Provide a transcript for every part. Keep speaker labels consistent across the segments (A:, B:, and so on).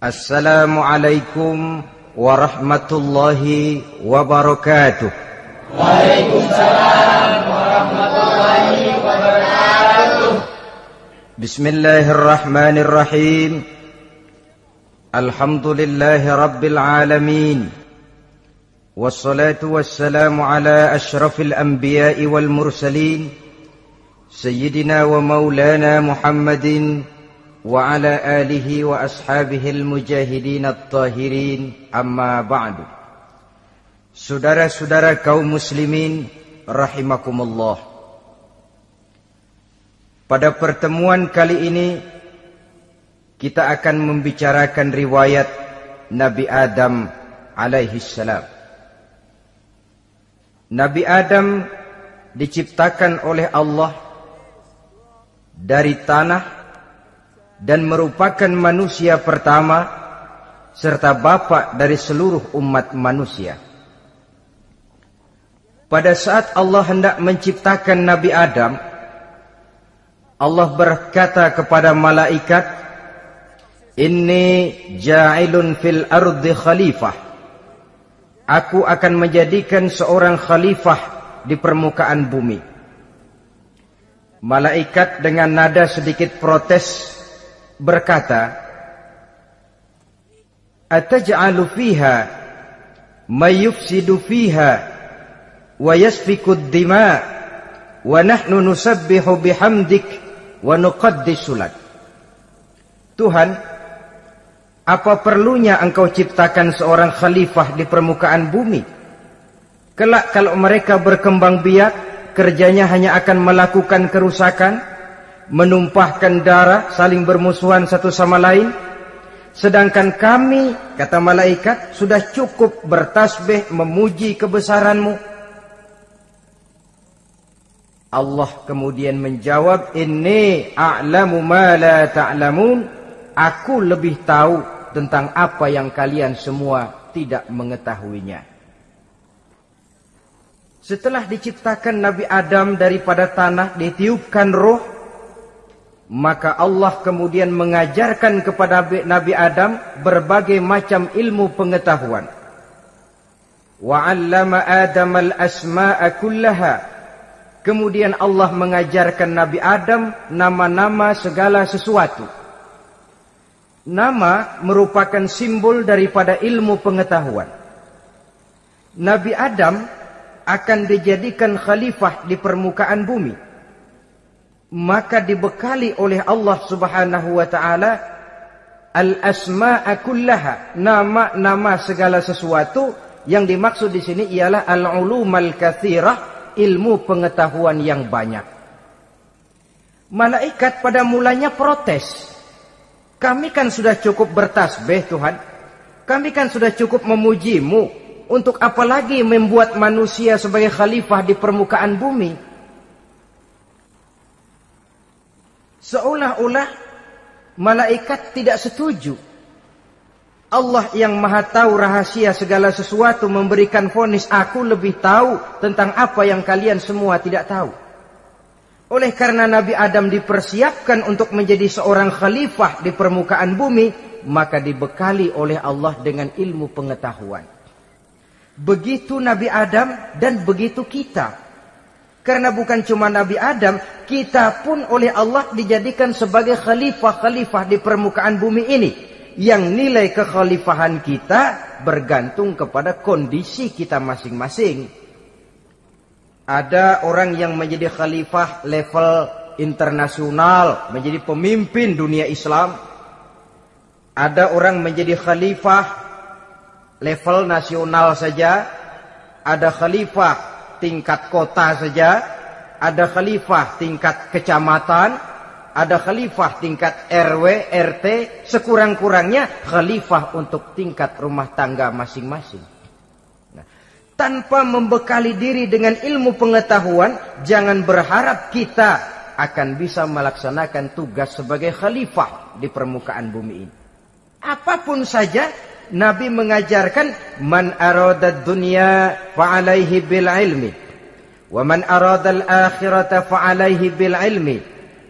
A: Assalamualaikum warahmatullahi wabarakatuh.
B: Waalaikumsalam warahmatullahi wabarakatuh.
A: Bismillahirrahmanirrahim. Alhamdulillahi rabbil alamin. Wassalatu wassalamu ala ashrafil anbiya'i wal mursalin, Sayyidina wa maulana Muhammadin wa ala alihi wa ashabihil mujahidin at-tahirin, amma ba'du. Saudara-saudara kaum muslimin rahimakumullah. Pada pertemuan kali ini kita akan membicarakan riwayat Nabi Adam alaihi salam. Nabi Adam diciptakan oleh Allah dari tanah dan merupakan manusia pertama serta bapa dari seluruh umat manusia. Pada saat Allah hendak menciptakan Nabi Adam, Allah berkata kepada malaikat, "Inni ja'ilun fil ardi khalifah." Aku akan menjadikan seorang khalifah di permukaan bumi. Malaikat dengan nada sedikit protes berkata, "Ataj'alu fiha may yufsidu fiha wa yasfiku ad-dima wa nahnu nusabbihu bihamdik wa nuqaddisu lak." Tuhan, apa perlunya engkau ciptakan seorang khalifah di permukaan bumi? Kelak kalau mereka berkembang biak, kerjanya hanya akan melakukan kerusakan, menumpahkan darah, saling bermusuhan satu sama lain. Sedangkan kami, kata malaikat, sudah cukup bertasbih memuji kebesaranmu. Allah kemudian menjawab, "Inni a'lamu ma la ta'lamun." Aku lebih tahu tentang apa yang kalian semua tidak mengetahuinya. Setelah diciptakan Nabi Adam daripada tanah, ditiupkan roh, maka Allah kemudian mengajarkan kepada Nabi Adam berbagai macam ilmu pengetahuan. Wa 'allama Adam al-asma'a kullaha. Kemudian Allah mengajarkan Nabi Adam nama-nama segala sesuatu. Nama merupakan simbol daripada ilmu pengetahuan. Nabi Adam akan dijadikan khalifah di permukaan bumi. Maka dibekali oleh Allah Subhanahu wa taala al-asma'a kullaha, nama-nama segala sesuatu. Yang dimaksud di sini ialah al-ulumal katsirah, ilmu pengetahuan yang banyak. Malaikat pada mulanya protes. Kami kan sudah cukup bertasbih Tuhan. Kami kan sudah cukup memujimu. Untuk apa lagi membuat manusia sebagai khalifah di permukaan bumi? Seolah-olah malaikat tidak setuju. Allah yang maha tahu rahasia segala sesuatu memberikan vonis, aku lebih tahu tentang apa yang kalian semua tidak tahu. Oleh karena Nabi Adam dipersiapkan untuk menjadi seorang khalifah di permukaan bumi, maka dibekali oleh Allah dengan ilmu pengetahuan. Begitu Nabi Adam dan begitu kita. Karena bukan cuma Nabi Adam, kita pun oleh Allah dijadikan sebagai khalifah-khalifah di permukaan bumi ini. Yang nilai kekhalifahan kita bergantung kepada kondisi kita masing-masing. Ada orang yang menjadi khalifah level internasional, menjadi pemimpin dunia Islam. Ada orang menjadi khalifah level nasional saja. Ada khalifah tingkat kota saja, ada khalifah tingkat kecamatan, ada khalifah tingkat RW, RT, sekurang-kurangnya khalifah untuk tingkat rumah tangga masing-masing. Nah, tanpa membekali diri dengan ilmu pengetahuan, jangan berharap kita akan bisa melaksanakan tugas sebagai khalifah di permukaan bumi ini. Apapun saja, Nabi mengajarkan man aradad dunya fa'alaihi bil ilmi wa man aradal akhirata fa'alaihi bil ilmi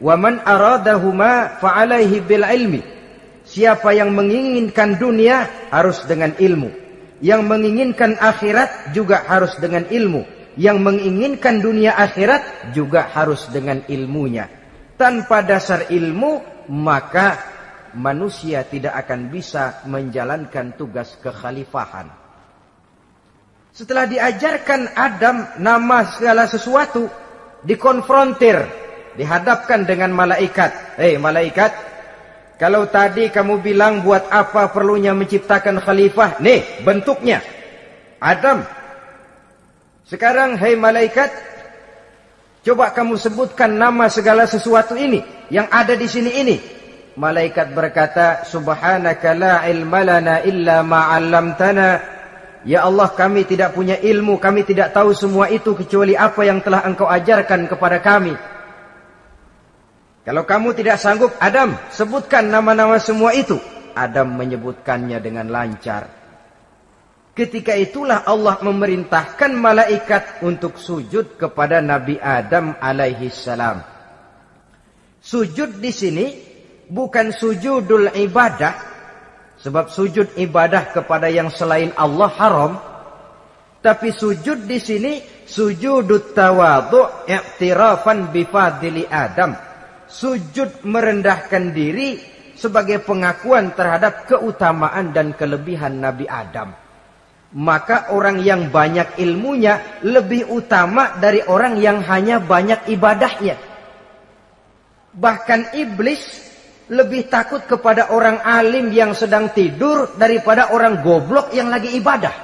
A: wa man aradahuma fa'alaihi bil ilmi. Siapa yang menginginkan dunia harus dengan ilmu. Yang menginginkan akhirat juga harus dengan ilmu. Yang menginginkan dunia akhirat juga harus dengan ilmunya. Tanpa dasar ilmu, maka manusia tidak akan bisa menjalankan tugas kekhalifahan. Setelah diajarkan Adam nama segala sesuatu, dikonfrontir, dihadapkan dengan malaikat. Hei malaikat, kalau tadi kamu bilang buat apa perlunya menciptakan khalifah? Nih bentuknya. Adam. Sekarang hei malaikat, coba kamu sebutkan nama segala sesuatu ini yang ada di sini ini. Malaikat berkata, Subhanaka la ilma lana illa ma 'allamtana. Ya Allah, kami tidak punya ilmu, kami tidak tahu semua itu kecuali apa yang telah Engkau ajarkan kepada kami. Kalau kamu tidak sanggup, Adam, sebutkan nama-nama semua itu. Adam menyebutkannya dengan lancar. Ketika itulah Allah memerintahkan malaikat untuk sujud kepada Nabi Adam alaihi salam. Sujud di sini bukan sujudul ibadah. Sebab sujud ibadah kepada yang selain Allah haram. Tapi sujud di sini sujudut tawadhu' i'tirafan bifadili Adam. Sujud merendahkan diri sebagai pengakuan terhadap keutamaan dan kelebihan Nabi Adam. Maka orang yang banyak ilmunya lebih utama dari orang yang hanya banyak ibadahnya. Bahkan iblis lebih takut kepada orang alim yang sedang tidur daripada orang goblok yang lagi ibadah.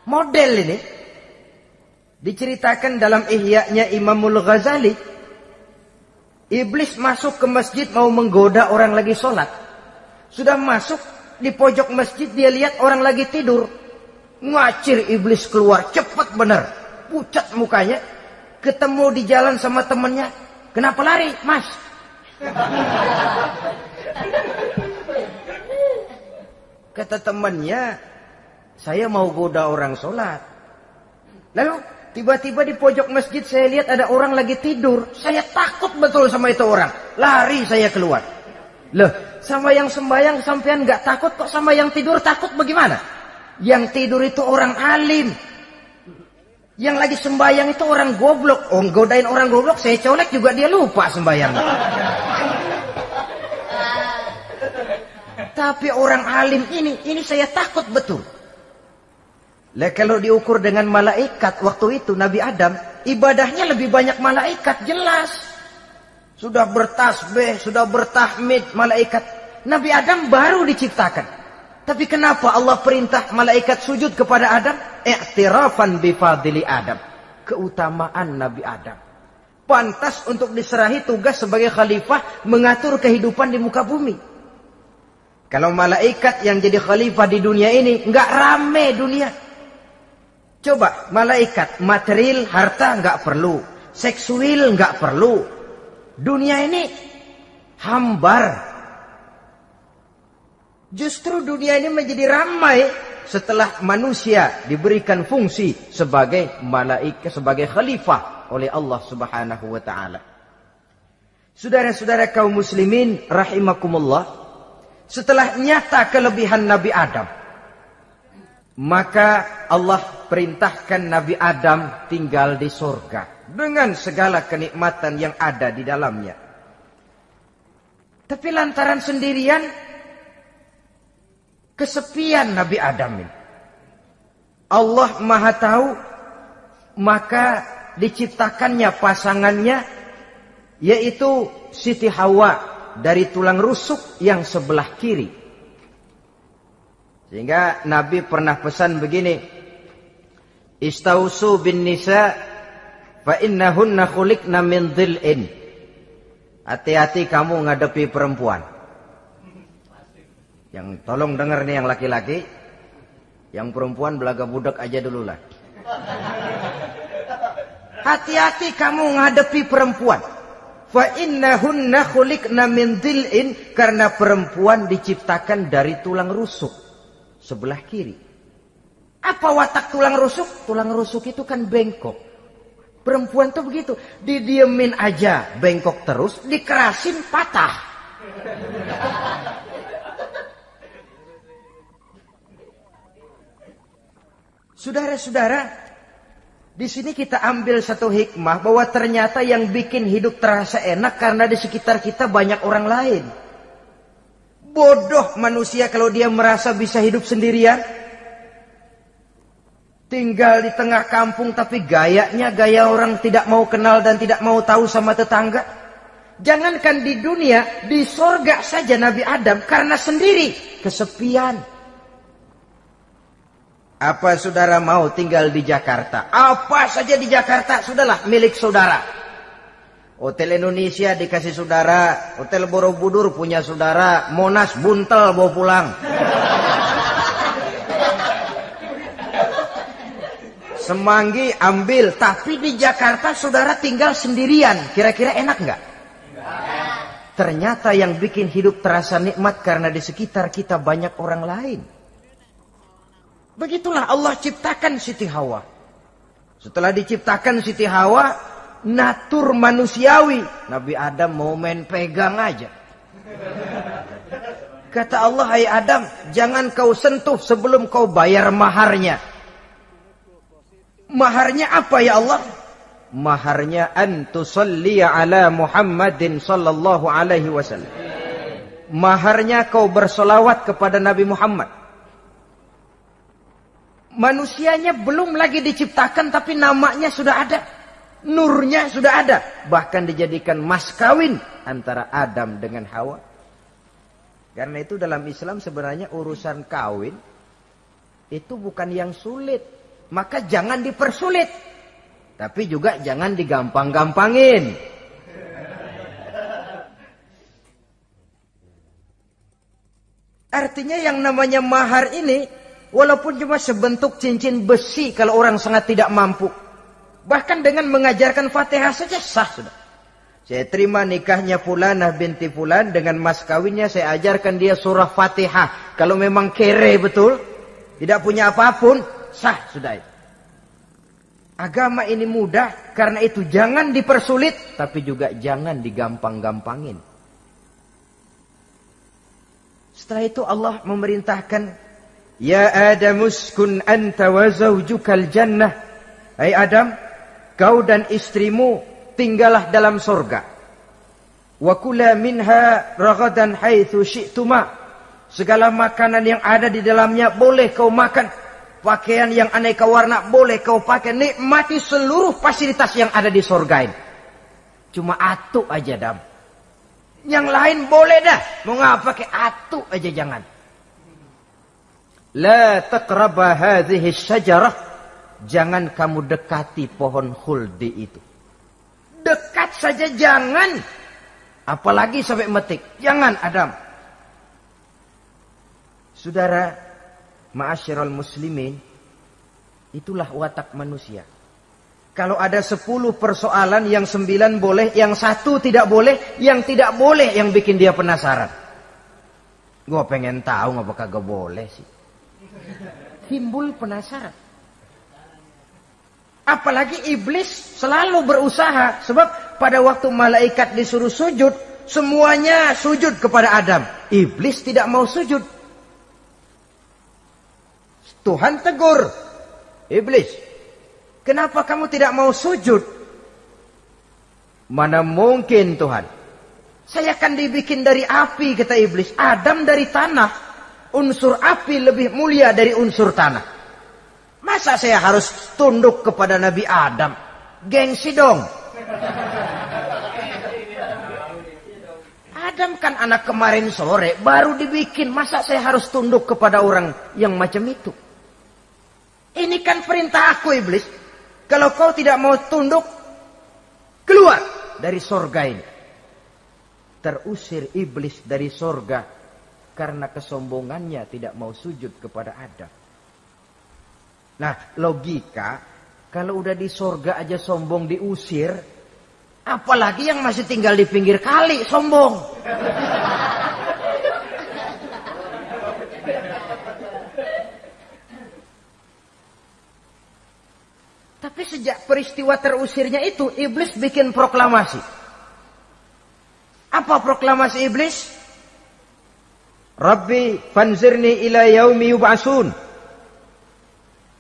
A: Model ini diceritakan dalam Ihya-nya Imamul Ghazali. Iblis masuk ke masjid mau menggoda orang lagi sholat. Sudah masuk di pojok masjid, dia lihat orang lagi tidur. Ngacir iblis keluar, cepat benar. Pucat mukanya. Ketemu di jalan sama temannya. Kenapa lari, Mas? Kata temannya, saya mau goda orang sholat. Lalu tiba-tiba di pojok masjid saya lihat ada orang lagi tidur. Saya takut betul sama itu orang. Lari saya keluar. Loh, sama yang sembahyang sampean nggak takut, kok sama yang tidur takut bagaimana? Yang tidur itu orang alim. Yang lagi sembahyang itu orang goblok. Oh, godain orang goblok, saya colek juga dia lupa sembahyang. Tapi orang alim ini saya takut betul. Lah kalau diukur dengan malaikat waktu itu Nabi Adam, ibadahnya lebih banyak malaikat, jelas. Sudah bertasbih, sudah bertahmid malaikat. Nabi Adam baru diciptakan. Tapi kenapa Allah perintah malaikat sujud kepada Adam? I'tirafan bifadili Adam. Keutamaan Nabi Adam. Pantas untuk diserahi tugas sebagai khalifah mengatur kehidupan di muka bumi. Kalau malaikat yang jadi khalifah di dunia ini, nggak rame dunia. Coba, malaikat, material, harta nggak perlu. Seksual nggak perlu. Dunia ini hambar. Justru dunia ini menjadi ramai setelah manusia diberikan fungsi sebagai malaikat, sebagai khalifah oleh Allah Subhanahu wa taala. Saudara-saudara kaum muslimin rahimakumullah, setelah nyata kelebihan Nabi Adam, maka Allah perintahkan Nabi Adam tinggal di surga dengan segala kenikmatan yang ada di dalamnya. Tapi lantaran sendirian, kesepian Nabi Adam ini. Allah Maha Tahu, maka diciptakannya pasangannya, yaitu Siti Hawa dari tulang rusuk yang sebelah kiri. Sehingga Nabi pernah pesan begini, Istausu bin nisa fa innahunna khuliqna min dhil'in. Hati-hati kamu ngadepi perempuan. Yang tolong dengar nih yang laki-laki, yang perempuan belaga budak aja dulu lah. Hati-hati kamu ngadepi perempuan. Fa innahunna khuliqna min dhil'in, karena perempuan diciptakan dari tulang rusuk sebelah kiri. Apa watak tulang rusuk? Tulang rusuk itu kan bengkok. Perempuan tuh begitu, didiemin aja bengkok terus, dikerasin patah. Saudara-saudara, di sini kita ambil satu hikmah bahwa ternyata yang bikin hidup terasa enak karena di sekitar kita banyak orang lain. Bodoh manusia kalau dia merasa bisa hidup sendirian. Tinggal di tengah kampung tapi gayanya gaya orang tidak mau kenal dan tidak mau tahu sama tetangga. Jangankan di dunia, di sorga saja Nabi Adam karena sendiri, kesepian. Apa saudara mau tinggal di Jakarta? Apa saja di Jakarta, sudahlah milik saudara. Hotel Indonesia dikasih saudara, Hotel Borobudur punya saudara, Monas buntel bawa pulang. Semanggi ambil, tapi di Jakarta saudara tinggal sendirian. Kira-kira enak nggak? Ternyata yang bikin hidup terasa nikmat karena di sekitar kita banyak orang lain. Begitulah Allah ciptakan Siti Hawa. Setelah diciptakan Siti Hawa, natur manusiawi. Nabi Adam mau main pegang aja. Kata Allah, hai Adam, jangan kau sentuh sebelum kau bayar maharnya. Maharnya apa ya Allah? Maharnya an tusalli ala Muhammadin sallallahu alaihi wasallam. Maharnya kau bersolawat kepada Nabi Muhammad. Manusianya belum lagi diciptakan tapi namanya sudah ada. Nurnya sudah ada. Bahkan dijadikan mas kawin antara Adam dengan Hawa. Karena itu dalam Islam sebenarnya urusan kawin itu bukan yang sulit. Maka jangan dipersulit. Tapi juga jangan digampang-gampangin. Artinya yang namanya mahar ini, walaupun cuma sebentuk cincin besi kalau orang sangat tidak mampu. Bahkan dengan mengajarkan Fatihah saja sah sudah. Saya terima nikahnya Fulanah binti Fulan, dengan mas kawinnya saya ajarkan dia surah Fatihah. Kalau memang kere betul, tidak punya apapun, sah sudah itu. Agama ini mudah, karena itu jangan dipersulit, tapi juga jangan digampang-gampangin. Setelah itu Allah memerintahkan, Ya Adam uskun anta wa zawjukal jannah. Hai Adam, kau dan istrimu tinggallah dalam surga. Wa kula minha ragadan haitsu syi'tuma. Segala makanan yang ada di dalamnya boleh kau makan. Pakaian yang aneka warna boleh kau pakai. Nikmati seluruh fasilitas yang ada di surga ini. Cuma atu aja Adam. Yang lain boleh dah. Mau ngapa pakai atu aja jangan. La taqraba hadhihi syajarah. Jangan kamu dekati pohon khuldi itu. Dekat saja jangan. Apalagi sampai metik. Jangan Adam. Saudara, ma'asyiral muslimin, itulah watak manusia. Kalau ada 10 persoalan, yang 9 boleh, yang 1 tidak boleh, yang tidak boleh yang bikin dia penasaran. Gue pengen tahu ngapa kagak boleh sih. Timbul penasaran. Apalagi iblis selalu berusaha. Sebab pada waktu malaikat disuruh sujud, semuanya sujud kepada Adam. Iblis tidak mau sujud. Tuhan tegur, iblis, kenapa kamu tidak mau sujud? Mana mungkin Tuhan. Saya kan dibikin dari api, kata iblis. Adam dari tanah. Unsur api lebih mulia dari unsur tanah. Masa saya harus tunduk kepada Nabi Adam? Gengsi dong. Adam kan anak kemarin sore, baru dibikin. Masa saya harus tunduk kepada orang yang macam itu? Ini kan perintah aku iblis. Kalau kau tidak mau tunduk, keluar dari sorga ini. Terusir iblis dari sorga karena kesombongannya tidak mau sujud kepada Adam. Nah, logika, kalau udah di sorga aja sombong diusir, apalagi yang masih tinggal di pinggir kali sombong. Tapi sejak peristiwa terusirnya itu, iblis bikin proklamasi. Apa proklamasi iblis? Rabbi fanzirni ila yaumi yub'asun.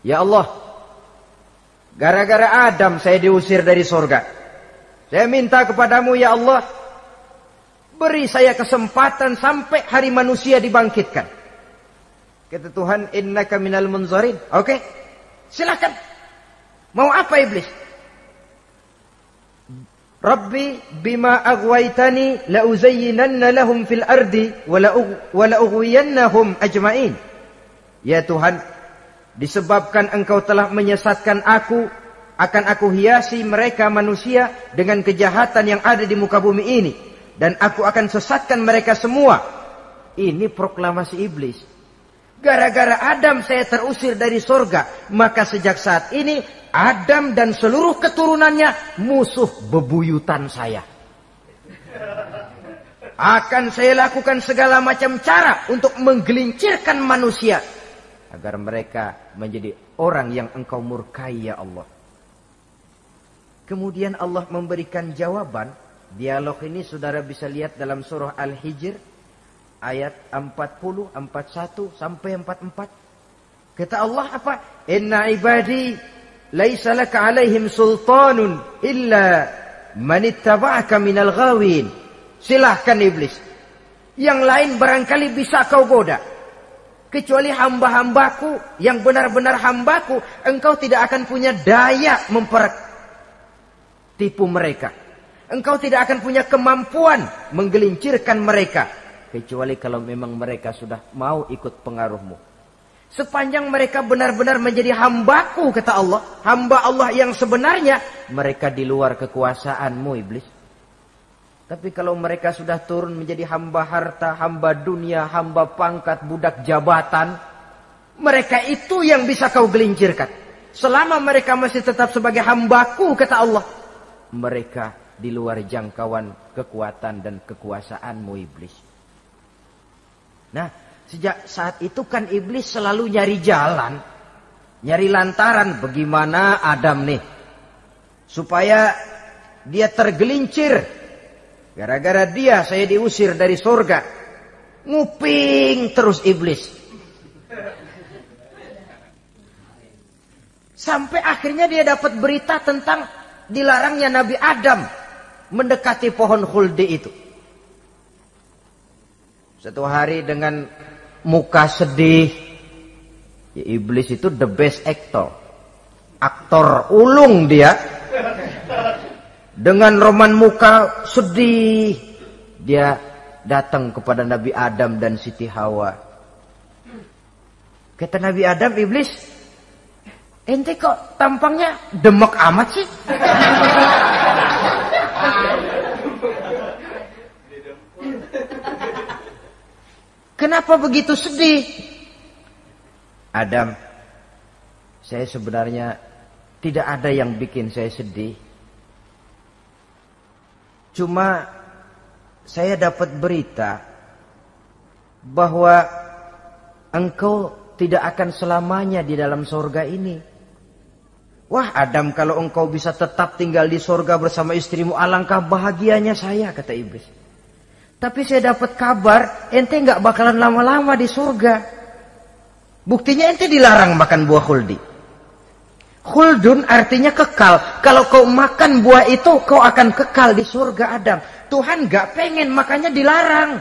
A: Ya Allah, gara-gara Adam saya diusir dari surga. Saya minta kepadamu ya Allah, beri saya kesempatan sampai hari manusia dibangkitkan. Kata Tuhan, innaka minal munzarin. Oke, silakan. Mau apa iblis? Rabbi bima aghwaytani la uzayyinanna lahum fil ardi wa la ughwiyannahum ajma'in. Ya Tuhan, disebabkan engkau telah menyesatkan aku, akan aku hiasi mereka manusia dengan kejahatan yang ada di muka bumi ini, dan aku akan sesatkan mereka semua. Ini proklamasi iblis. Gara-gara Adam saya terusir dari surga, maka sejak saat ini Adam dan seluruh keturunannya musuh bebuyutan saya. Akan saya lakukan segala macam cara untuk menggelincirkan manusia agar mereka menjadi orang yang engkau murkai ya Allah. Kemudian Allah memberikan jawaban. Dialog ini saudara bisa lihat dalam surah Al-Hijr ayat 40, 41 sampai 44. Kata Allah apa? Inna ibadi laisa laka alaihim sultanun illa man ittaba'aka minal ghawin. Silahkan iblis. Yang lain barangkali bisa kau goda. Kecuali hamba-hambaku yang benar-benar hambaku, engkau tidak akan punya daya tipu mereka. Engkau tidak akan punya kemampuan menggelincirkan mereka. Kecuali kalau memang mereka sudah mau ikut pengaruhmu. Sepanjang mereka benar-benar menjadi hambaku, kata Allah. Hamba Allah yang sebenarnya, mereka di luar kekuasaanmu iblis. Tapi kalau mereka sudah turun menjadi hamba harta, hamba dunia, hamba pangkat, budak jabatan, mereka itu yang bisa kau gelincirkan. Selama mereka masih tetap sebagai hambaku, kata Allah, mereka di luar jangkauan kekuatan dan kekuasaanmu iblis. Nah, sejak saat itu kan iblis selalu nyari jalan, nyari lantaran bagaimana Adam nih supaya dia tergelincir. Gara-gara dia saya diusir dari surga. Nguping terus iblis. Sampai akhirnya dia dapat berita tentang dilarangnya Nabi Adam mendekati pohon khuldi itu. Satu hari dengan muka sedih. Ya, iblis itu the best actor. Aktor ulung dia. Dengan roman muka sedih, dia datang kepada Nabi Adam dan Siti Hawa. Kata Nabi Adam, iblis, ente kok tampangnya demek amat sih? Kenapa begitu sedih? Adam, saya sebenarnya tidak ada yang bikin saya sedih. Cuma saya dapat berita bahwa engkau tidak akan selamanya di dalam surga ini. Wah Adam, kalau engkau bisa tetap tinggal di surga bersama istrimu, alangkah bahagianya saya, kata iblis. Tapi saya dapat kabar ente nggak bakalan lama-lama di surga. Buktinya ente dilarang makan buah khuldi. Khuldun artinya kekal. Kalau kau makan buah itu, kau akan kekal di surga Adam. Tuhan gak pengen, makanya dilarang.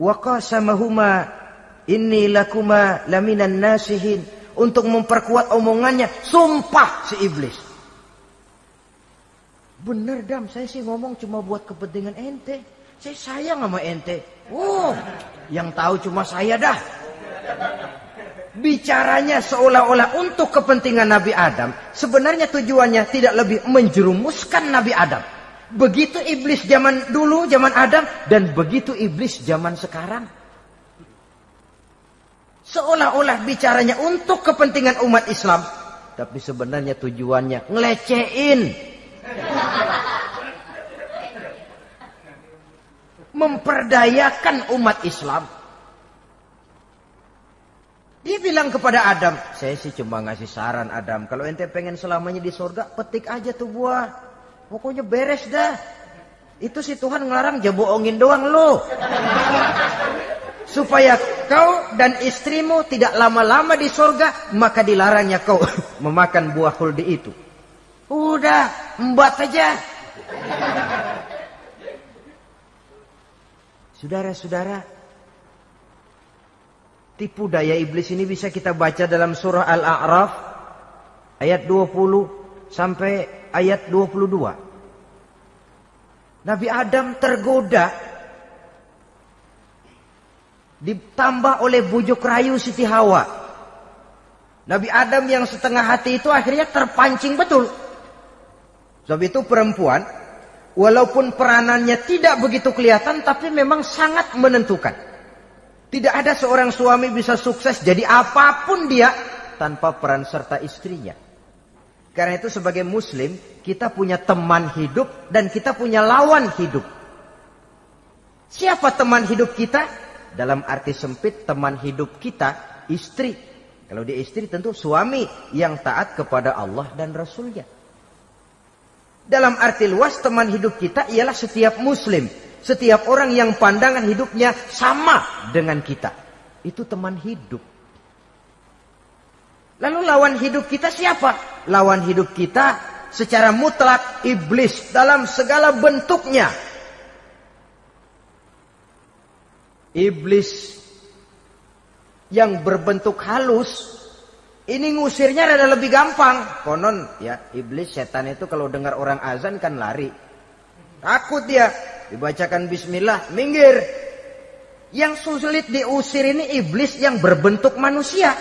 A: Wa qasamahuma inni lakuma laminan nasihin. Untuk memperkuat omongannya, sumpah si iblis. Bener Dam, saya sih ngomong cuma buat kepentingan ente. Saya sayang sama ente. Yang tahu cuma saya dah. Bicaranya seolah-olah untuk kepentingan Nabi Adam. Sebenarnya tujuannya tidak lebih menjerumuskan Nabi Adam. Begitu iblis zaman dulu, zaman Adam. Dan begitu iblis zaman sekarang. Seolah-olah bicaranya untuk kepentingan umat Islam. Tapi sebenarnya tujuannya ngelecehin. Memperdayakan umat Islam. Dia bilang kepada Adam, saya sih cuma ngasih saran Adam, kalau ente pengen selamanya di surga, petik aja tuh buah. Pokoknya beres dah. Itu si Tuhan ngelarang, ja bohongin doang lo. Supaya kau dan istrimu tidak lama-lama di surga, maka dilarangnya kau memakan buah khuldi itu. Udah, embat aja. Saudara-saudara, tipu daya iblis ini bisa kita baca dalam surah Al-A'raf ayat 20 sampai ayat 22. Nabi Adam tergoda, ditambah oleh bujuk rayu Siti Hawa. Nabi Adam yang setengah hati itu akhirnya terpancing betul. Sebab itu perempuan, walaupun peranannya tidak begitu kelihatan, tapi memang sangat menentukan. Tidak ada seorang suami bisa sukses jadi apapun dia tanpa peran serta istrinya. Karena itu sebagai muslim, kita punya teman hidup dan kita punya lawan hidup. Siapa teman hidup kita? Dalam arti sempit, teman hidup kita istri. Kalau dia istri tentu suami yang taat kepada Allah dan Rasulnya. Dalam arti luas, teman hidup kita ialah setiap muslim. Setiap orang yang pandangan hidupnya sama dengan kita. Itu teman hidup. Lalu lawan hidup kita siapa? Lawan hidup kita secara mutlak iblis dalam segala bentuknya. Iblis yang berbentuk halus, ini ngusirnya rada lebih gampang. Konon ya, iblis setan itu kalau dengar orang azan kan lari. Takut dia, dibacakan bismillah, minggir. Yang sulit diusir ini iblis yang berbentuk manusia.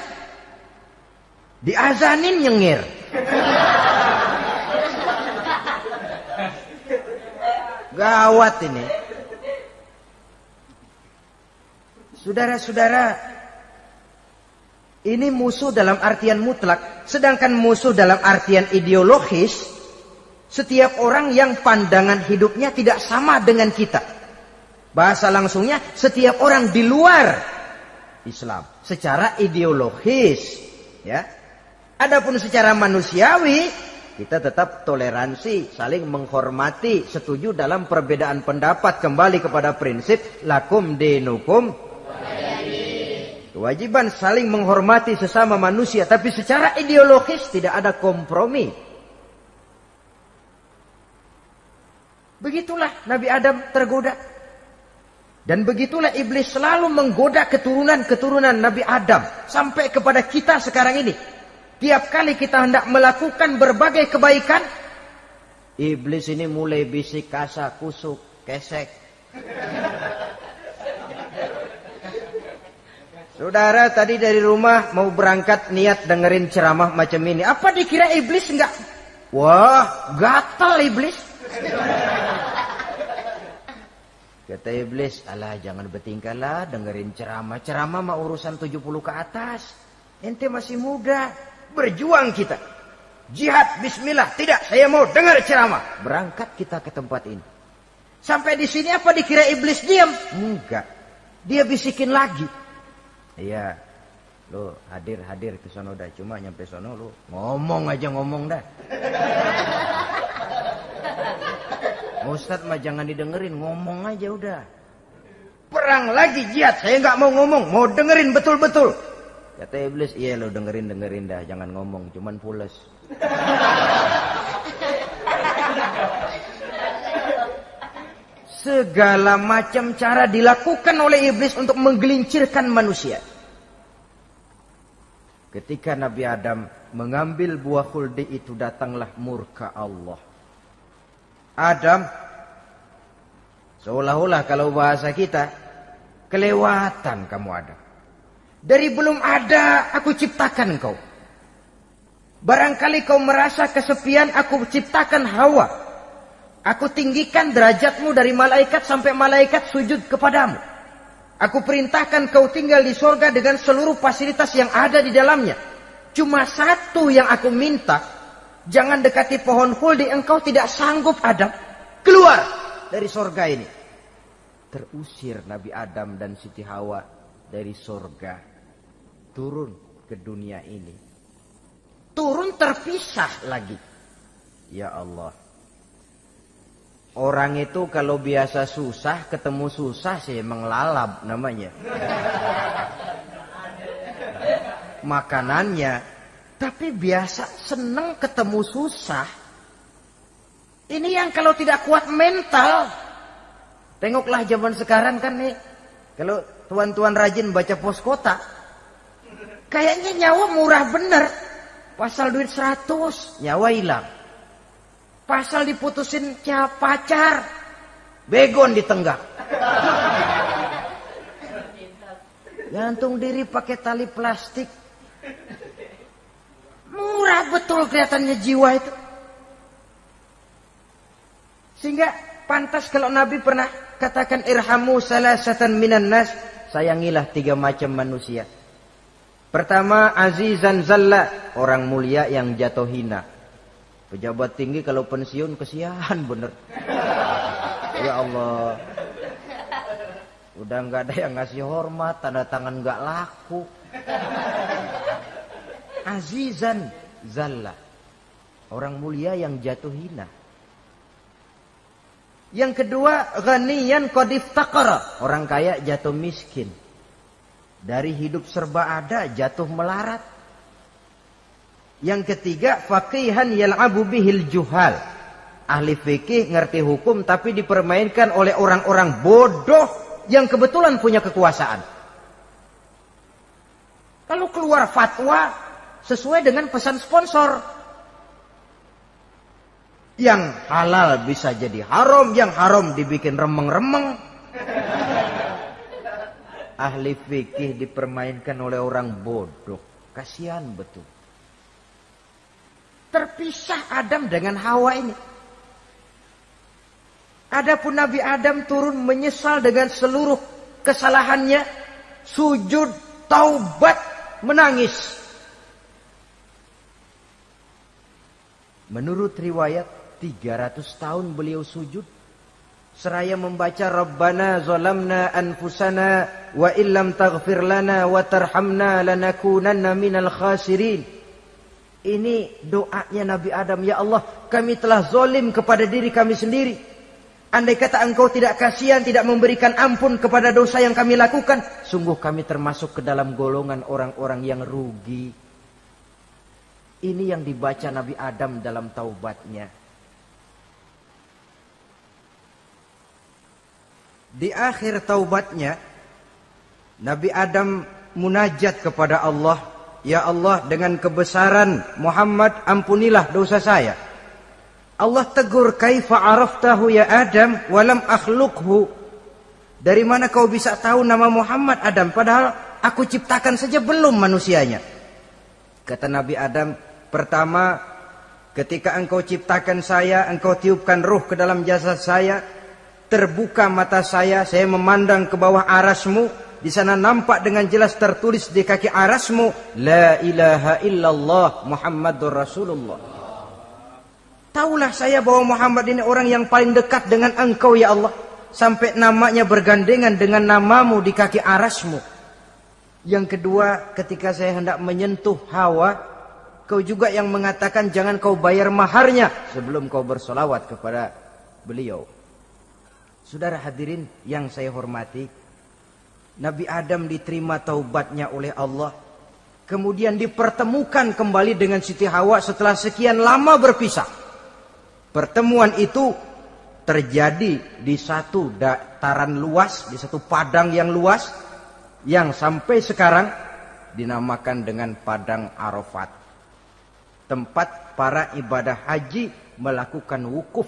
A: Diazanin nyengir. Gawat ini. Saudara-saudara, ini musuh dalam artian mutlak. Sedangkan musuh dalam artian ideologis, setiap orang yang pandangan hidupnya tidak sama dengan kita. Bahasa langsungnya, setiap orang di luar Islam secara ideologis, ya. Adapun secara manusiawi, kita tetap toleransi, saling menghormati, setuju dalam perbedaan pendapat, kembali kepada prinsip lakum dinukum. Kewajiban saling menghormati sesama manusia, tapi secara ideologis tidak ada kompromi. Begitulah Nabi Adam tergoda. Dan begitulah iblis selalu menggoda keturunan-keturunan Nabi Adam sampai kepada kita sekarang ini. Tiap kali kita hendak melakukan berbagai kebaikan, iblis ini mulai bisik, kasar, kusuk, kesek. Saudara tadi dari rumah mau berangkat niat dengerin ceramah macam ini. Apa dikira iblis enggak? Wah, gatal iblis. Kata iblis, alah jangan bertingkah lah dengerin ceramah. Ceramah mah urusan 70 ke atas. Ente masih muda. Berjuang kita. Jihad, bismillah. Tidak, saya mau dengar ceramah. Berangkat kita ke tempat ini. Sampai di sini apa dikira iblis diam? Enggak. Dia bisikin lagi. Iya. Lu hadir ke sono dah. Cuma nyampe sono lu ngomong aja ngomong dah. Ustadz mah jangan didengerin, ngomong aja udah. Perang lagi jihad, saya nggak mau ngomong, mau dengerin betul-betul. Kata iblis, iya lo dengerin dah, jangan ngomong, cuman pules. Segala macam cara dilakukan oleh iblis untuk menggelincirkan manusia. Ketika Nabi Adam mengambil buah khuldi itu, datanglah murka Allah. Adam, seolah-olah kalau bahasa kita, kelewatan kamu Adam. Dari belum ada aku ciptakan kau. Barangkali kau merasa kesepian, aku ciptakan Hawa. Aku tinggikan derajatmu dari malaikat sampai malaikat sujud kepadamu. Aku perintahkan kau tinggal di sorga dengan seluruh fasilitas yang ada di dalamnya. Cuma satu yang aku minta, jangan dekati pohon khuldi, engkau tidak sanggup Adam. Keluar dari sorga ini. Terusir Nabi Adam dan Siti Hawa dari sorga. Turun ke dunia ini. Turun terpisah lagi. Ya Allah. Orang itu kalau biasa susah, ketemu susah sih emang lalap namanya. Makanannya. Tapi biasa seneng ketemu susah. Ini yang kalau tidak kuat mental. Tengoklah zaman sekarang kan nih. Kalau tuan-tuan rajin baca pos kota. Kayaknya nyawa murah bener. Pasal duit 100, nyawa hilang. Pasal diputusin pacar, begon ditenggak. Gantung diri pakai tali plastik. Murah betul kelihatannya jiwa itu. Sehingga pantas kalau Nabi pernah katakan irhamu salasatan minan nas, sayangilah 3 macam manusia. Pertama, azizan zalla, orang mulia yang jatuh hina. Pejabat tinggi kalau pensiun kesian bener. Ya Allah. Udah nggak ada yang ngasih hormat, tanda tangan nggak laku. Azizan zalla. Orang mulia yang jatuh hina. Yang kedua, ghaniyan qad iftaqara. Orang kaya jatuh miskin. Dari hidup serba ada jatuh melarat. Yang ketiga, faqihan yal'abu bihil juhal. Ahli fikih ngerti hukum tapi dipermainkan oleh orang-orang bodoh yang kebetulan punya kekuasaan. Kalau keluar fatwa sesuai dengan pesan sponsor. Yang halal bisa jadi haram, yang haram dibikin remeng-remeng. Ahli fikih dipermainkan oleh orang bodoh. Kasihan betul. Terpisah Adam dengan Hawa ini. Adapun Nabi Adam turun menyesal dengan seluruh kesalahannya. Sujud, taubat, menangis. Menurut riwayat 300 tahun beliau sujud. Seraya membaca Rabbana zalamna anfusana wa illam taghfir lana wa tarhamna lanakunanna minal khasirin. Ini doanya Nabi Adam. Ya Allah, kami telah zalim kepada diri kami sendiri. Andai kata engkau tidak kasihan, tidak memberikan ampun kepada dosa yang kami lakukan, sungguh kami termasuk ke dalam golongan orang-orang yang rugi. Ini yang dibaca Nabi Adam dalam taubatnya. Di akhir taubatnya, Nabi Adam munajat kepada Allah. Ya Allah, dengan kebesaran Muhammad ampunilah dosa saya. Allah tegur, kaifa araftahu ya Adam walam akhluqhu. Dari mana kau bisa tahu nama Muhammad Adam padahal aku ciptakan saja belum manusianya. Kata Nabi Adam, pertama ketika engkau ciptakan saya, engkau tiupkan ruh ke dalam jasad saya, terbuka mata saya memandang ke bawah arasmu. Di sana nampak dengan jelas tertulis di kaki arasmu, La ilaha illallah Muhammadur Rasulullah. Taulah saya bahwa Muhammad ini orang yang paling dekat dengan engkau ya Allah. Sampai namanya bergandengan dengan namamu di kaki arasmu. Yang kedua, ketika saya hendak menyentuh Hawa, kau juga yang mengatakan jangan kau bayar maharnya sebelum kau bersolawat kepada beliau. Saudara hadirin yang saya hormati, Nabi Adam diterima taubatnya oleh Allah. Kemudian dipertemukan kembali dengan Siti Hawa setelah sekian lama berpisah. Pertemuan itu terjadi di satu dataran luas, di satu padang yang luas, yang sampai sekarang dinamakan dengan Padang Arafat. Tempat para ibadah haji melakukan wukuf,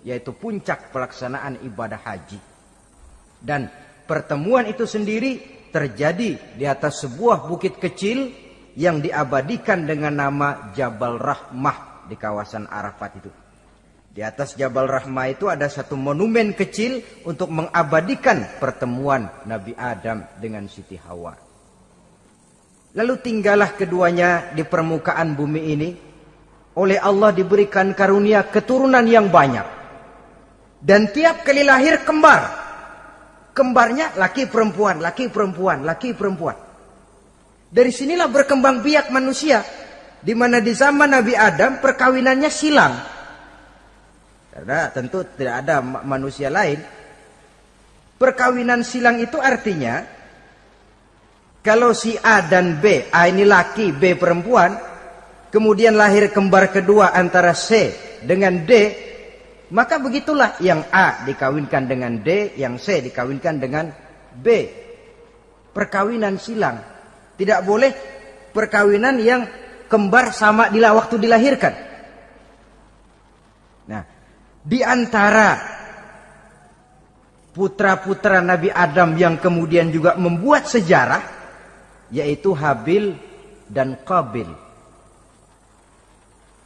A: yaitu puncak pelaksanaan ibadah haji. Dan pertemuan itu sendiri terjadi di atas sebuah bukit kecil yang diabadikan dengan nama Jabal Rahmah di kawasan Arafat itu. Di atas Jabal Rahmah itu ada satu monumen kecil untuk mengabadikan pertemuan Nabi Adam dengan Siti Hawa. Lalu tinggallah keduanya di permukaan bumi ini. Oleh Allah diberikan karunia keturunan yang banyak. Dan tiap kali lahir kembar. Kembarnya laki perempuan, laki perempuan, laki perempuan. Dari sinilah berkembang biak manusia. Di mana di zaman Nabi Adam perkawinannya silang. Karena tentu tidak ada manusia lain. Perkawinan silang itu artinya kalau si A dan B, A ini laki, B perempuan, kemudian lahir kembar kedua antara C dengan D, maka begitulah yang A dikawinkan dengan D, yang C dikawinkan dengan B. Perkawinan silang. Tidak boleh perkawinan yang kembar sama waktu dilahirkan. Nah, di antara putra-putra Nabi Adam yang kemudian juga membuat sejarah, yaitu Habil dan Qabil.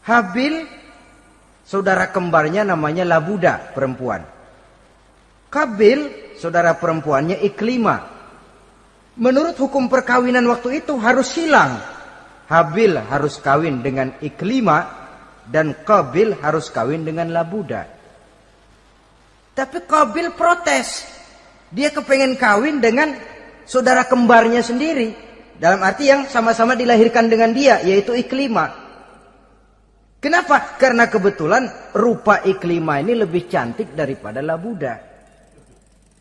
A: Habil, saudara kembarnya namanya Labuda, perempuan. Qabil, saudara perempuannya Iklimah. Menurut hukum perkawinan waktu itu harus silang. Habil harus kawin dengan Iklimah dan Qabil harus kawin dengan Labuda. Tapi Qabil protes. Dia kepengen kawin dengan saudara kembarnya sendiri. Dalam arti yang sama-sama dilahirkan dengan dia, yaitu Iklimah. Kenapa? Karena kebetulan rupa Iklimah ini lebih cantik daripada Labuda.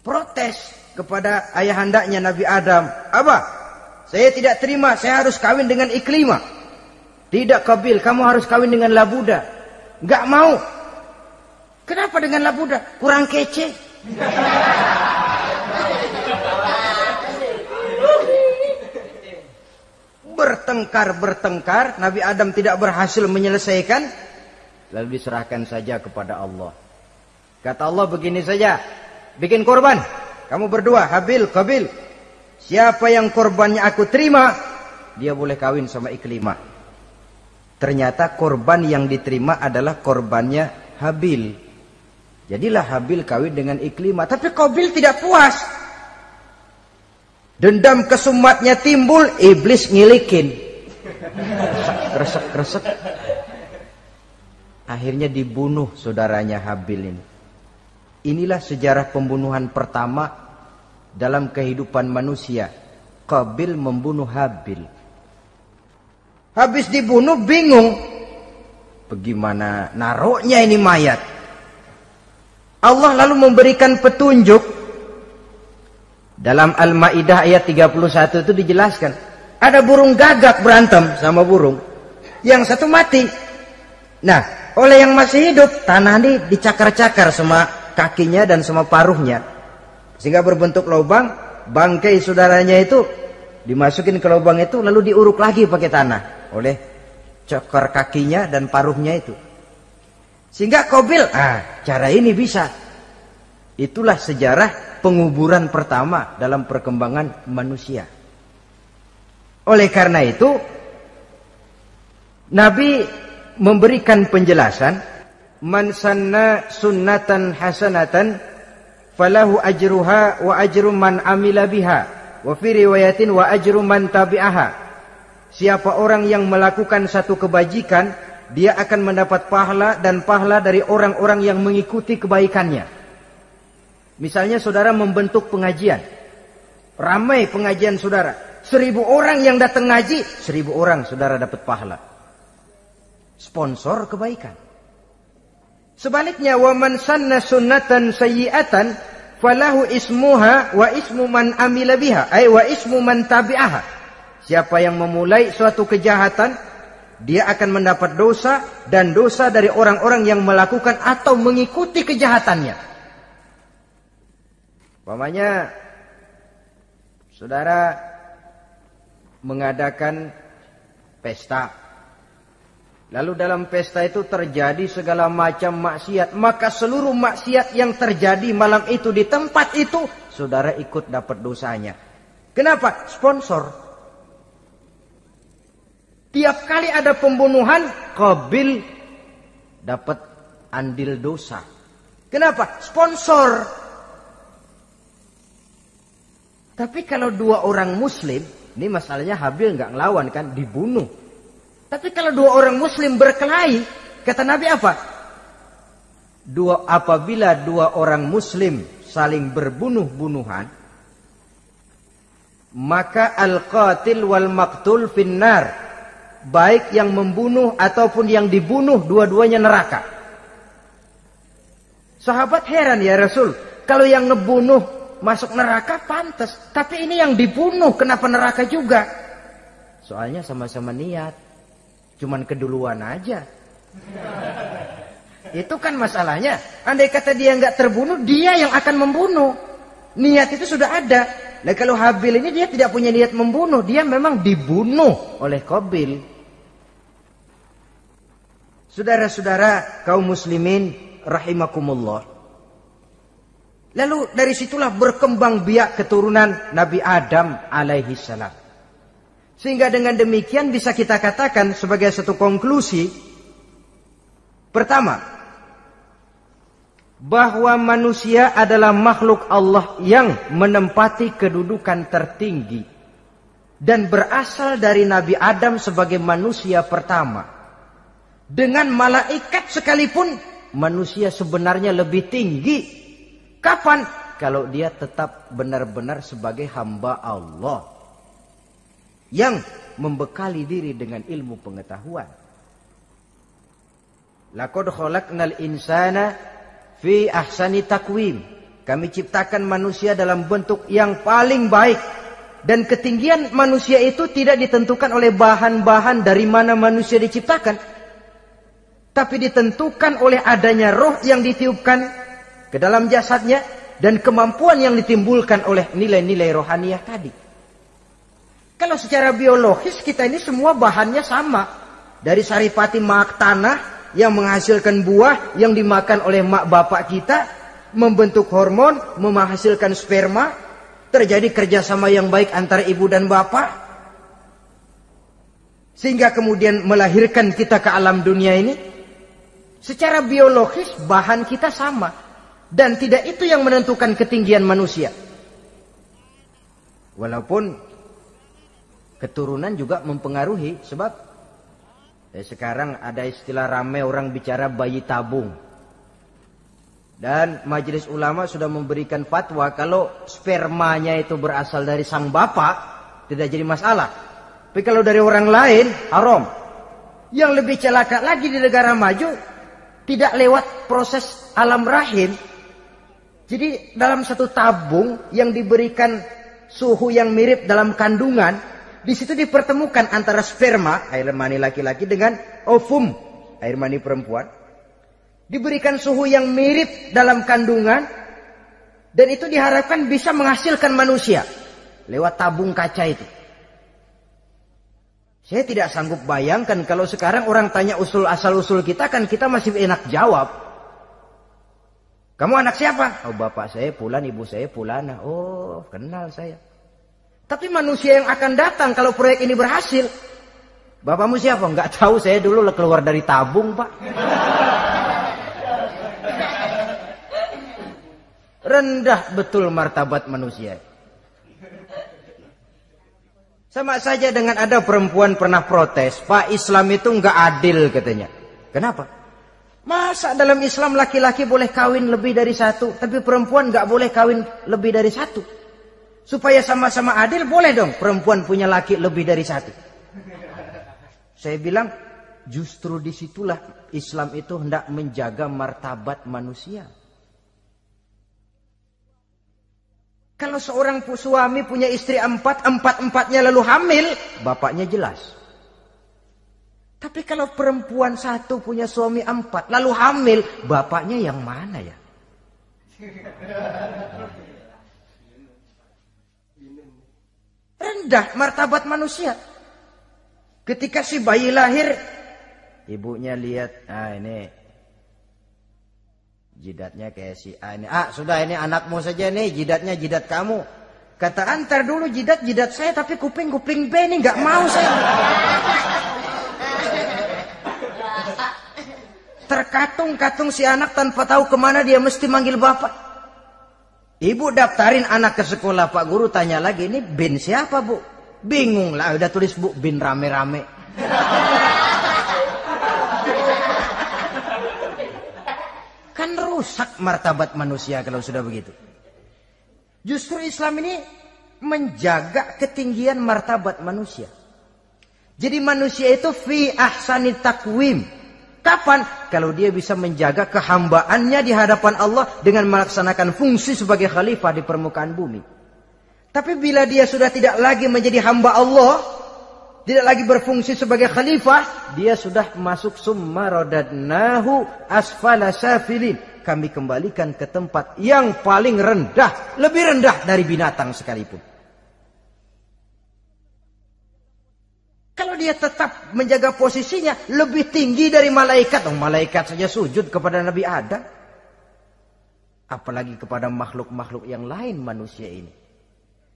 A: Protes kepada ayahandanya Nabi Adam. Abah, saya tidak terima, saya harus kawin dengan Iklimah. Tidak Qabil, kamu harus kawin dengan Labuda. Enggak mau. Kenapa dengan Labuda? Kurang kece. Bertengkar, Nabi Adam tidak berhasil menyelesaikan, lalu diserahkan saja kepada Allah. Kata Allah begini saja, bikin korban, kamu berdua, Habil, Qabil. Siapa yang korbannya aku terima, dia boleh kawin sama Iklimah. Ternyata korban yang diterima adalah korbannya Habil. Jadilah Habil kawin dengan Iklimah, tapi Qabil tidak puas. Dendam kesumatnya timbul, iblis ngilikin. Kresek. Akhirnya dibunuh saudaranya Habil ini. Inilah sejarah pembunuhan pertama dalam kehidupan manusia. Qabil membunuh Habil. Habis dibunuh bingung. Bagaimana naruhnya ini mayat? Allah lalu memberikan petunjuk. Dalam Al-Maidah ayat 31 itu dijelaskan. Ada burung gagak berantem sama burung. Yang satu mati. Nah, oleh yang masih hidup, tanah ini dicakar-cakar sama kakinya dan sama paruhnya. Sehingga berbentuk lubang, bangkai saudaranya itu dimasukin ke lubang itu, lalu diuruk lagi pakai tanah. Oleh cakar kakinya dan paruhnya itu. Sehingga Qabil, cara ini bisa. Itulah sejarah penguburan pertama dalam perkembangan manusia. Oleh karena itu, Nabi memberikan penjelasan, man sanna sunnatan hasanatan falahu ajruha wa ajru man amila biha wa fi riwayatin wa ajru man tabi'aha. Siapa orang yang melakukan satu kebajikan, dia akan mendapat pahala dan pahala dari orang-orang yang mengikuti kebaikannya. Misalnya saudara membentuk pengajian. Ramai pengajian saudara. 1000 orang yang datang ngaji, 1000 orang saudara dapat pahala. Sponsor kebaikan. Sebaliknya, wa man sanna sunnatan sayyi'atan falahu ismuha wa ismu man amila biha, ay wa ismu man tabi'aha. Siapa yang memulai suatu kejahatan, dia akan mendapat dosa dan dosa dari orang-orang yang melakukan atau mengikuti kejahatannya. Umpamanya saudara mengadakan pesta. Lalu dalam pesta itu terjadi segala macam maksiat, maka seluruh maksiat yang terjadi malam itu di tempat itu, saudara ikut dapat dosanya. Kenapa? Sponsor. Tiap kali ada pembunuhan, Qabil dapat andil dosa. Kenapa? Sponsor. Tapi kalau 2 orang muslim, ini masalahnya Habil nggak ngelawan kan, dibunuh. Tapi kalau 2 orang muslim berkelahi, kata Nabi apa? Apabila 2 orang muslim saling berbunuh-bunuhan, maka al-qatil wal maqtul finnar. Baik yang membunuh ataupun yang dibunuh, dua-duanya neraka. Sahabat heran, ya Rasul, kalau yang ngebunuh masuk neraka pantas, tapi ini yang dibunuh kenapa neraka juga? Soalnya sama-sama niat, cuman keduluan aja. Itu kan masalahnya. Andai kata dia nggak terbunuh, dia yang akan membunuh. Niat itu sudah ada. Nah kalau Habil ini dia tidak punya niat membunuh, dia memang dibunuh oleh Qabil. Saudara-saudara kaum muslimin rahimakumullah. Lalu dari situlah berkembang biak keturunan Nabi Adam alaihi salam. Sehingga dengan demikian bisa kita katakan sebagai satu konklusi. Pertama, bahwa manusia adalah makhluk Allah yang menempati kedudukan tertinggi dan berasal dari Nabi Adam sebagai manusia pertama. Dengan malaikat sekalipun manusia sebenarnya lebih tinggi. Kapan? Kalau dia tetap benar-benar sebagai hamba Allah yang membekali diri dengan ilmu pengetahuan. Laqad khalaqnal insana fi ahsani takwim. Kami ciptakan manusia dalam bentuk yang paling baik. Dan ketinggian manusia itu tidak ditentukan oleh bahan-bahan dari mana manusia diciptakan. Tapi ditentukan oleh adanya roh yang ditiupkan ke dalam jasadnya. Dan kemampuan yang ditimbulkan oleh nilai-nilai rohaniah tadi. Kalau secara biologis kita ini semua bahannya sama. Dari saripati mak tanah yang menghasilkan buah yang dimakan oleh mak bapak kita, membentuk hormon, menghasilkan sperma, terjadi kerjasama yang baik antara ibu dan bapak, sehingga kemudian melahirkan kita ke alam dunia ini. Secara biologis bahan kita sama, dan tidak itu yang menentukan ketinggian manusia. Walaupun keturunan juga mempengaruhi, sebab sekarang ada istilah ramai orang bicara bayi tabung. Dan majelis ulama sudah memberikan fatwa kalau spermanya itu berasal dari sang bapak, tidak jadi masalah. Tapi kalau dari orang lain, haram. Yang lebih celaka lagi di negara maju, tidak lewat proses alam rahim. Jadi dalam satu tabung yang diberikan suhu yang mirip dalam kandungan, di situ dipertemukan antara sperma, air mani laki-laki, dengan ovum, air mani perempuan. Diberikan suhu yang mirip dalam kandungan. Dan itu diharapkan bisa menghasilkan manusia. Lewat tabung kaca itu. Saya tidak sanggup bayangkan kalau sekarang orang tanya asal-usul kita, kan kita masih enak jawab. Kamu anak siapa? Oh, bapak saya Fulan, ibu saya Fulana. Oh, kenal saya. Tapi manusia yang akan datang kalau proyek ini berhasil, bapakmu siapa? Enggak tahu, saya dulu keluar dari tabung, Pak. Rendah betul martabat manusia. Sama saja dengan ada perempuan pernah protes, Pak, Islam itu enggak adil katanya. Kenapa? Masa dalam Islam laki-laki boleh kawin lebih dari satu, tapi perempuan enggak boleh kawin lebih dari satu? Supaya sama-sama adil, boleh dong perempuan punya laki lebih dari satu. Saya bilang, justru disitulah Islam itu hendak menjaga martabat manusia. Kalau seorang suami punya istri empat-empatnya lalu hamil, bapaknya jelas. Tapi kalau perempuan satu punya suami 4 lalu hamil, bapaknya yang mana ya? Rendah martabat manusia. Ketika si bayi lahir, ibunya lihat, ini jidatnya kayak si A ini. Sudah, ini anakmu saja nih, jidatnya jidat kamu. Kata, antar dulu jidat saya, tapi kuping B ini nggak mau saya. Terkatung-katung si anak tanpa tahu kemana dia mesti manggil bapak. Ibu daftarin anak ke sekolah, Pak Guru tanya lagi, ini bin siapa, Bu? Bingung lah, udah tulis, Bu, bin rame-rame. Kan rusak martabat manusia kalau sudah begitu. Justru Islam ini menjaga ketinggian martabat manusia. Jadi manusia itu fi ahsani takwim. Kapan? Kalau dia bisa menjaga kehambaannya di hadapan Allah dengan melaksanakan fungsi sebagai khalifah di permukaan bumi. Tapi bila dia sudah tidak lagi menjadi hamba Allah, tidak lagi berfungsi sebagai khalifah, dia sudah masuk summa radadnahu asfala safilin. Kami kembalikan ke tempat yang paling rendah, lebih rendah dari binatang sekalipun. Kalau dia tetap menjaga posisinya lebih tinggi dari malaikat. Malaikat saja sujud kepada Nabi Adam. Apalagi kepada makhluk-makhluk yang lain manusia ini.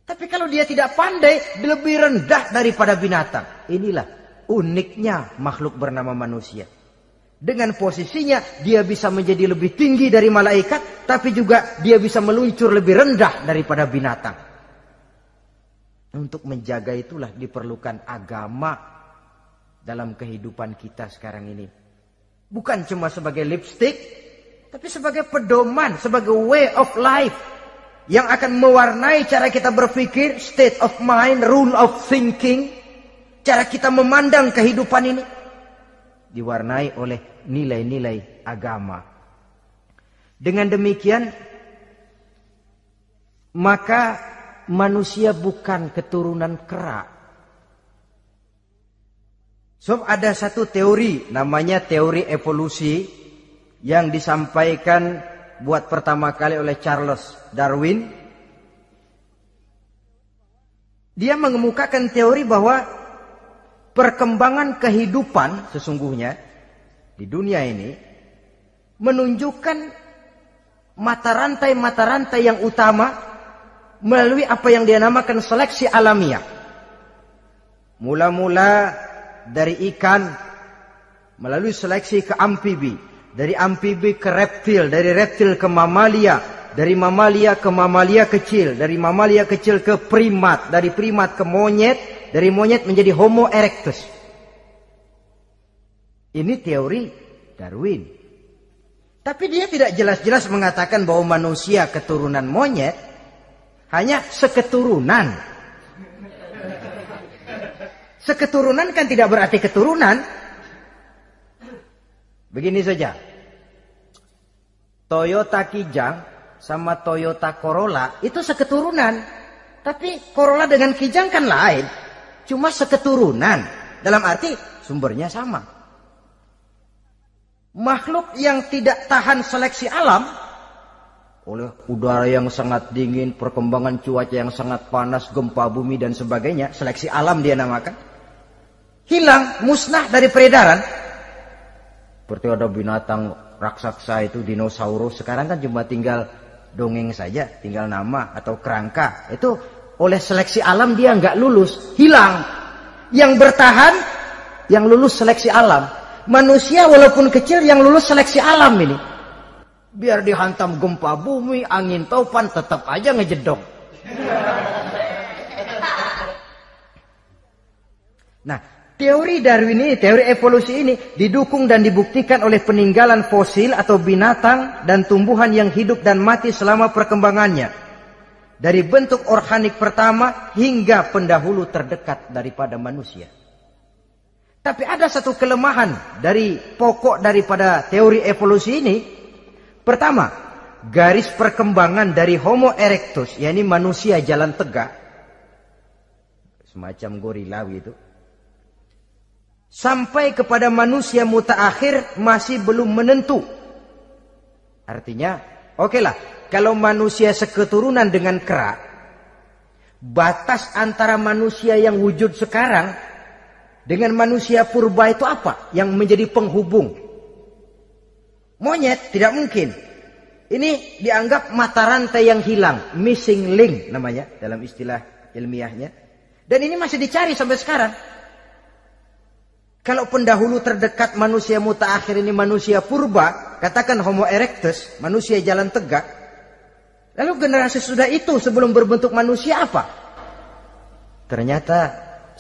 A: Tapi kalau dia tidak pandai, lebih rendah daripada binatang. Inilah uniknya makhluk bernama manusia. Dengan posisinya dia bisa menjadi lebih tinggi dari malaikat. Tapi juga dia bisa meluncur lebih rendah daripada binatang. Untuk menjaga itulah diperlukan agama dalam kehidupan kita sekarang ini. Bukan cuma sebagai lipstick, tapi sebagai pedoman, sebagai way of life. Yang akan mewarnai cara kita berpikir, state of mind, rule of thinking. Cara kita memandang kehidupan ini. Diwarnai oleh nilai-nilai agama. Dengan demikian, maka manusia bukan keturunan kera. So, ada satu teori namanya teori evolusi yang disampaikan buat pertama kali oleh Charles Darwin. Dia mengemukakan teori bahwa perkembangan kehidupan sesungguhnya di dunia ini menunjukkan mata rantai yang utama melalui apa yang dia namakan seleksi alamiah. Mula-mula dari ikan melalui seleksi ke amfibi, dari amfibi ke reptil, dari reptil ke mamalia, dari mamalia ke mamalia kecil, dari mamalia kecil ke primat, dari primat ke monyet, dari monyet menjadi Homo erectus. Ini teori Darwin. Tapi dia tidak jelas-jelas mengatakan bahwa manusia keturunan monyet, hanya seketurunan. Seketurunan kan tidak berarti keturunan. Begini saja. Toyota Kijang sama Toyota Corolla itu seketurunan. Tapi Corolla dengan Kijang kan lain. Cuma seketurunan. Dalam arti sumbernya sama. Makhluk yang tidak tahan seleksi alam, oleh udara yang sangat dingin, perkembangan cuaca yang sangat panas, gempa bumi dan sebagainya, seleksi alam dia namakan, hilang, musnah dari peredaran. Seperti ada binatang raksasa itu, dinosaurus, sekarang kan cuma tinggal dongeng saja, tinggal nama atau kerangka. Itu oleh seleksi alam dia nggak lulus, hilang. Yang bertahan, yang lulus seleksi alam. Manusia walaupun kecil yang lulus seleksi alam ini. Biar dihantam gempa bumi, angin topan, tetap aja ngejedok. Nah, teori Darwin ini, teori evolusi ini didukung dan dibuktikan oleh peninggalan fosil atau binatang dan tumbuhan yang hidup dan mati selama perkembangannya. Dari bentuk organik pertama hingga pendahulu terdekat daripada manusia. Tapi ada satu kelemahan dari pokok daripada teori evolusi ini. Pertama, garis perkembangan dari Homo erectus, yakni manusia jalan tegak, semacam gorilawi itu, sampai kepada manusia mutaakhir masih belum menentu. Artinya, okelah, kalau manusia seketurunan dengan kera, batas antara manusia yang wujud sekarang dengan manusia purba itu apa? Yang menjadi penghubung. Monyet tidak mungkin. Ini dianggap mata rantai yang hilang, missing link namanya dalam istilah ilmiahnya. Dan ini masih dicari sampai sekarang. Kalau pendahulu terdekat manusia mutaakhir ini manusia purba, katakan Homo erectus, manusia jalan tegak. Lalu generasi sudah itu sebelum berbentuk manusia apa? Ternyata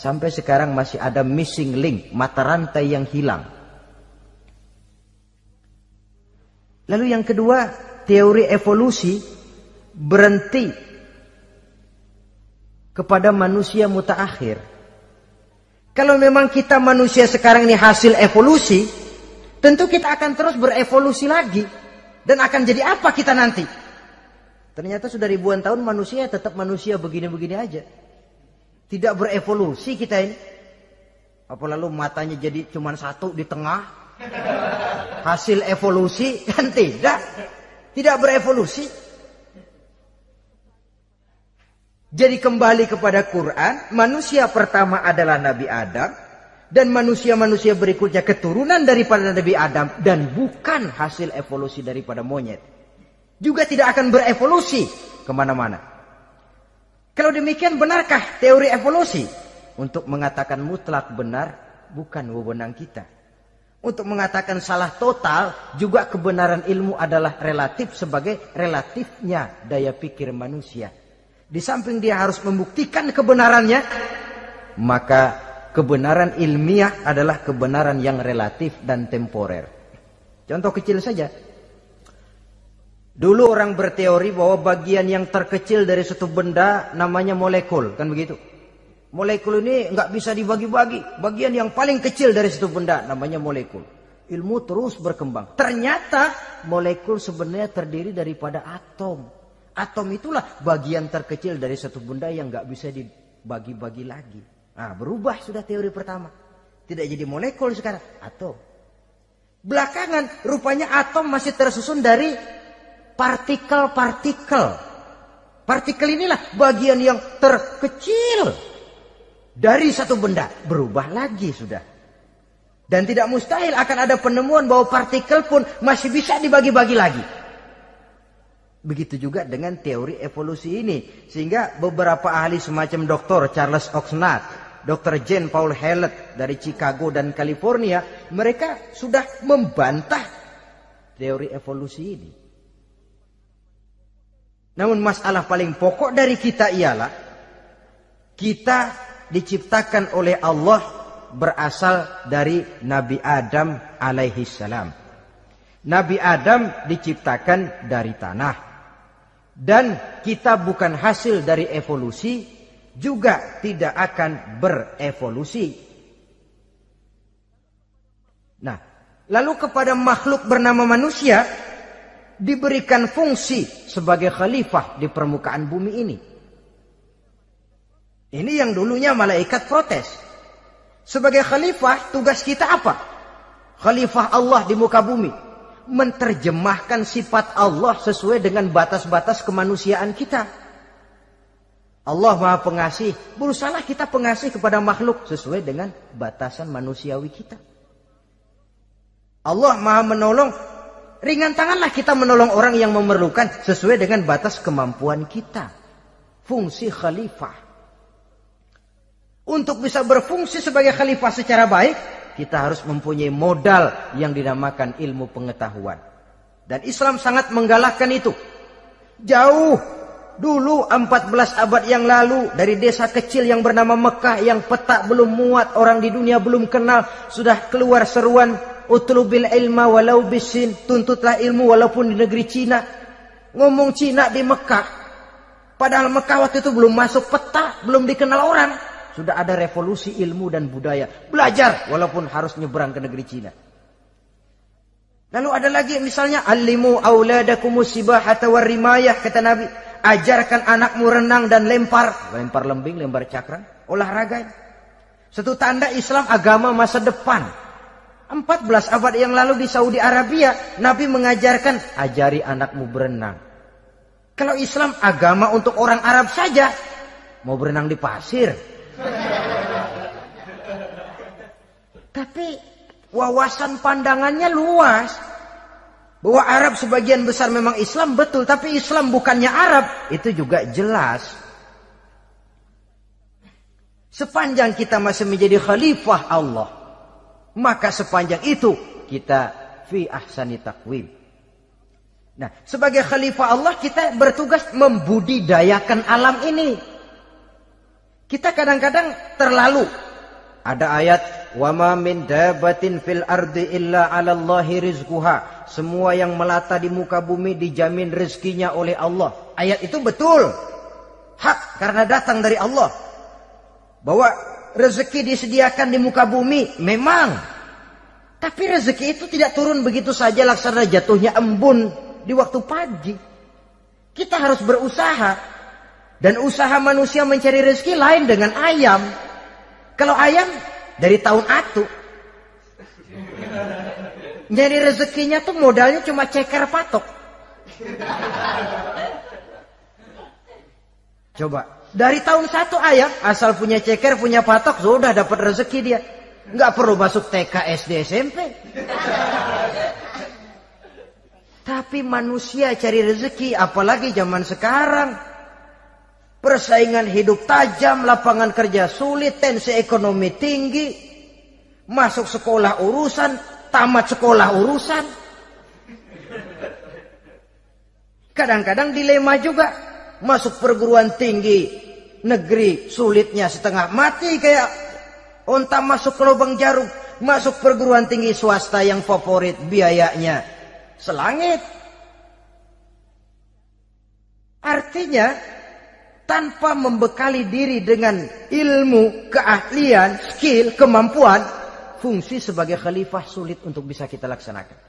A: sampai sekarang masih ada missing link, mata rantai yang hilang. Lalu yang kedua, teori evolusi berhenti kepada manusia mutaakhir. Kalau memang kita manusia sekarang ini hasil evolusi, tentu kita akan terus berevolusi lagi. Dan akan jadi apa kita nanti? Ternyata sudah ribuan tahun manusia tetap manusia begini-begini aja. Tidak berevolusi kita ini. Apa lalu matanya jadi cuma satu di tengah? Hasil evolusi? Kan tidak. Tidak berevolusi. Jadi kembali kepada Quran, manusia pertama adalah Nabi Adam. Dan manusia-manusia berikutnya keturunan daripada Nabi Adam. Dan bukan hasil evolusi daripada monyet. Juga tidak akan berevolusi kemana-mana. Kalau demikian benarkah teori evolusi? Untuk mengatakan mutlak benar, bukan wewenang kita. Untuk mengatakan salah total, juga kebenaran ilmu adalah relatif sebagai relatifnya daya pikir manusia. Di samping dia harus membuktikan kebenarannya, maka kebenaran ilmiah adalah kebenaran yang relatif dan temporer. Contoh kecil saja. Dulu orang berteori bahwa bagian yang terkecil dari suatu benda namanya molekul, kan begitu? Molekul ini nggak bisa dibagi-bagi. Bagian yang paling kecil dari suatu benda namanya molekul. Ilmu terus berkembang. Ternyata molekul sebenarnya terdiri daripada atom. Atom itulah bagian terkecil dari satu benda yang nggak bisa dibagi-bagi lagi. Nah, berubah sudah teori pertama. Tidak jadi molekul sekarang, atom. Belakangan rupanya atom masih tersusun dari partikel-partikel. Partikel inilah bagian yang terkecil dari satu benda. Berubah lagi sudah. Dan tidak mustahil akan ada penemuan bahwa partikel pun masih bisa dibagi-bagi lagi. Begitu juga dengan teori evolusi ini. Sehingga beberapa ahli semacam Dr. Charles Oxnard, Dr. Jane Paul Hallett dari Chicago dan California, mereka sudah membantah teori evolusi ini. Namun masalah paling pokok dari kita ialah kita diciptakan oleh Allah berasal dari Nabi Adam alaihi salam. Nabi Adam diciptakan dari tanah. Dan kita bukan hasil dari evolusi, juga tidak akan berevolusi. Nah, lalu kepada makhluk bernama manusia diberikan fungsi sebagai khalifah di permukaan bumi ini. Ini yang dulunya malaikat protes. Sebagai khalifah, tugas kita apa? Khalifah Allah di muka bumi. Menerjemahkan sifat Allah sesuai dengan batas-batas kemanusiaan kita. Allah Maha Pengasih, berusahalah kita pengasih kepada makhluk sesuai dengan batasan manusiawi kita. Allah Maha Menolong, ringan tanganlah kita menolong orang yang memerlukan sesuai dengan batas kemampuan kita. Fungsi khalifah. Untuk bisa berfungsi sebagai khalifah secara baik, kita harus mempunyai modal yang dinamakan ilmu pengetahuan. Dan Islam sangat menggalakkan itu. Jauh dulu 14 abad yang lalu, dari desa kecil yang bernama Mekah yang peta belum muat, orang di dunia belum kenal, sudah keluar seruan utlubil ilma walau bisin, tuntutlah ilmu walaupun di negeri Cina. Ngomong Cina di Mekah, padahal Mekah waktu itu belum masuk peta, belum dikenal orang. Sudah ada revolusi ilmu dan budaya. Belajar walaupun harus nyebrang ke negeri Cina. Lalu ada lagi misalnya allimu auladakumus sibahata warrimayah, kata Nabi. Ajarkan anakmu renang dan lempar. Lempar lembing, lempar cakram. Olahraga. Satu tanda Islam agama masa depan. 14 abad yang lalu di Saudi Arabia, Nabi mengajarkan ajari anakmu berenang. Kalau Islam agama untuk orang Arab saja, mau berenang di pasir. Tapi wawasan pandangannya luas. Bahwa Arab sebagian besar memang Islam, betul. Tapi Islam bukannya Arab, itu juga jelas. Sepanjang kita masih menjadi khalifah Allah, maka sepanjang itu kita fi ahsani taqwim. Nah, sebagai khalifah Allah kita bertugas membudidayakan alam ini. Kita kadang-kadang terlalu. Ada ayat, wa ma min dabatin fil ardi illa 'alallahi rizquha. Semua yang melata di muka bumi dijamin rezekinya oleh Allah. Ayat itu betul. Hak karena datang dari Allah. Bahwa rezeki disediakan di muka bumi memang. Tapi rezeki itu tidak turun begitu saja laksana jatuhnya embun di waktu pagi. Kita harus berusaha. Dan usaha manusia mencari rezeki lain dengan ayam. Kalau ayam dari tahun atu. Nyari rezekinya tuh modalnya cuma ceker patok. Coba. Dari tahun 1 ayam asal punya ceker, punya patok, sudah dapat rezeki dia. Nggak perlu masuk TK, SD, SMP. Tapi manusia cari rezeki, apalagi zaman sekarang. Persaingan hidup tajam, lapangan kerja sulit, tensi ekonomi tinggi. Masuk sekolah urusan, tamat sekolah urusan. Kadang-kadang dilema juga. Masuk perguruan tinggi negeri sulitnya setengah mati kayak onta masuk ke lubang jarum. Masuk perguruan tinggi swasta yang favorit biayanya selangit. Artinya tanpa membekali diri dengan ilmu, keahlian, skill, kemampuan, fungsi sebagai khalifah sulit untuk bisa kita laksanakan.